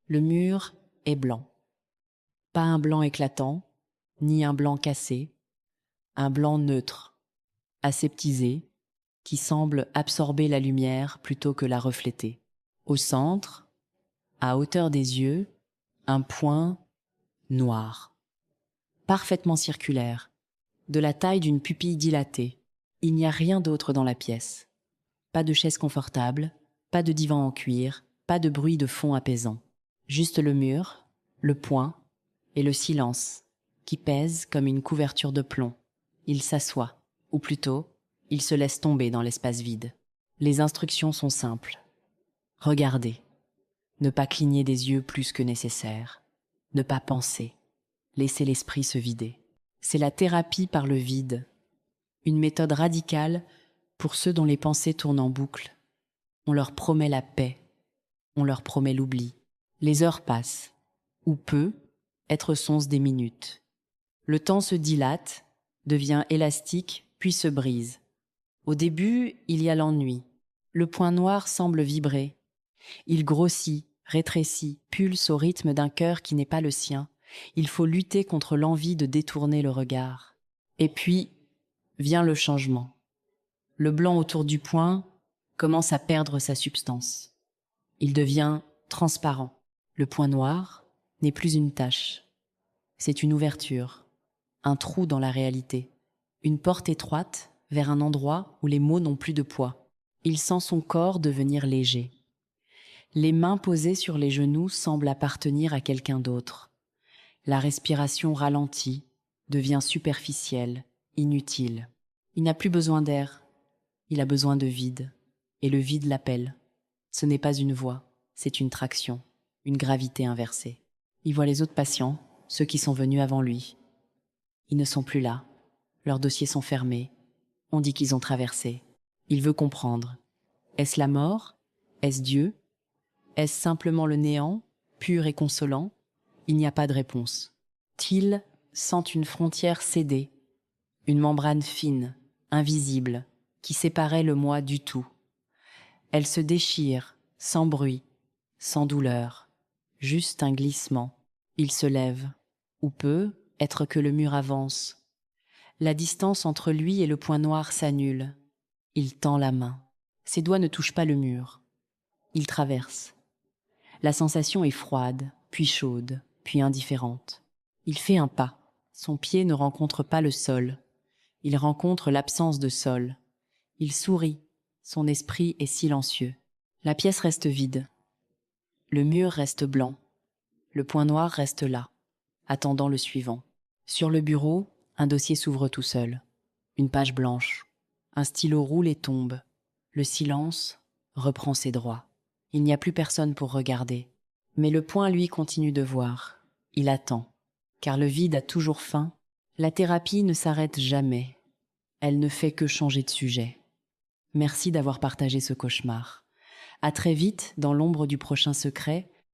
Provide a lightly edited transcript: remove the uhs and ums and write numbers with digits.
Le mur est blanc. Pas un blanc éclatant, ni un blanc cassé, un blanc neutre, aseptisé, qui semble absorber la lumière plutôt que la refléter. Au centre, à hauteur des yeux, un point noir, parfaitement circulaire, de la taille d'une pupille dilatée. Il n'y a rien d'autre dans la pièce. Pas de chaise confortable, pas de divan en cuir, pas de bruit de fond apaisant. Juste le mur, le point et le silence, qui pèse comme une couverture de plomb. Il s'assoit, ou plutôt, il se laisse tomber dans l'espace vide. Les instructions sont simples. Regardez. Ne pas cligner des yeux plus que nécessaire. Ne pas penser. Laisser l'esprit se vider. C'est la thérapie par le vide. Une méthode radicale pour ceux dont les pensées tournent en boucle. On leur promet la paix. On leur promet l'oubli. Les heures passent. Ou peu, être sont des minutes. Le temps se dilate, devient élastique, puis se brise. Au début, il y a l'ennui. Le point noir semble vibrer. Il grossit, rétrécit, pulse au rythme d'un cœur qui n'est pas le sien. Il faut lutter contre l'envie de détourner le regard. Et puis, vient le changement. Le blanc autour du point commence à perdre sa substance. Il devient transparent. Le point noir n'est plus une tache. C'est une ouverture, un trou dans la réalité, une porte étroite vers un endroit où les mots n'ont plus de poids. Il sent son corps devenir léger. Les mains posées sur les genoux semblent appartenir à quelqu'un d'autre. La respiration ralentit, devient superficielle, inutile. Il n'a plus besoin d'air, il a besoin de vide, et le vide l'appelle. Ce n'est pas une voix, c'est une traction, une gravité inversée. Il voit les autres patients, ceux qui sont venus avant lui. Ils ne sont plus là, leurs dossiers sont fermés, on dit qu'ils ont traversé. Il veut comprendre. Est-ce la mort? Est-ce Dieu? Est-ce simplement le néant, pur et consolant? Il n'y a pas de réponse. Till sent une frontière céder, une membrane fine, invisible, qui séparait le moi du tout. Elle se déchire, sans bruit, sans douleur, juste un glissement. Il se lève, ou peut être que le mur avance. La distance entre lui et le point noir s'annule. Il tend la main. Ses doigts ne touchent pas le mur. Il traverse. La sensation est froide, puis chaude, puis indifférente. Il fait un pas. Son pied ne rencontre pas le sol. Il rencontre l'absence de sol. Il sourit. Son esprit est silencieux. La pièce reste vide. Le mur reste blanc. Le point noir reste là, attendant le suivant. Sur le bureau, un dossier s'ouvre tout seul. Une page blanche. Un stylo roule et tombe. Le silence reprend ses droits. Il n'y a plus personne pour regarder. Mais le point, lui, continue de voir. Il attend. Car le vide a toujours faim. La thérapie ne s'arrête jamais. Elle ne fait que changer de sujet. Merci d'avoir partagé ce cauchemar. À très vite dans l'ombre du prochain secret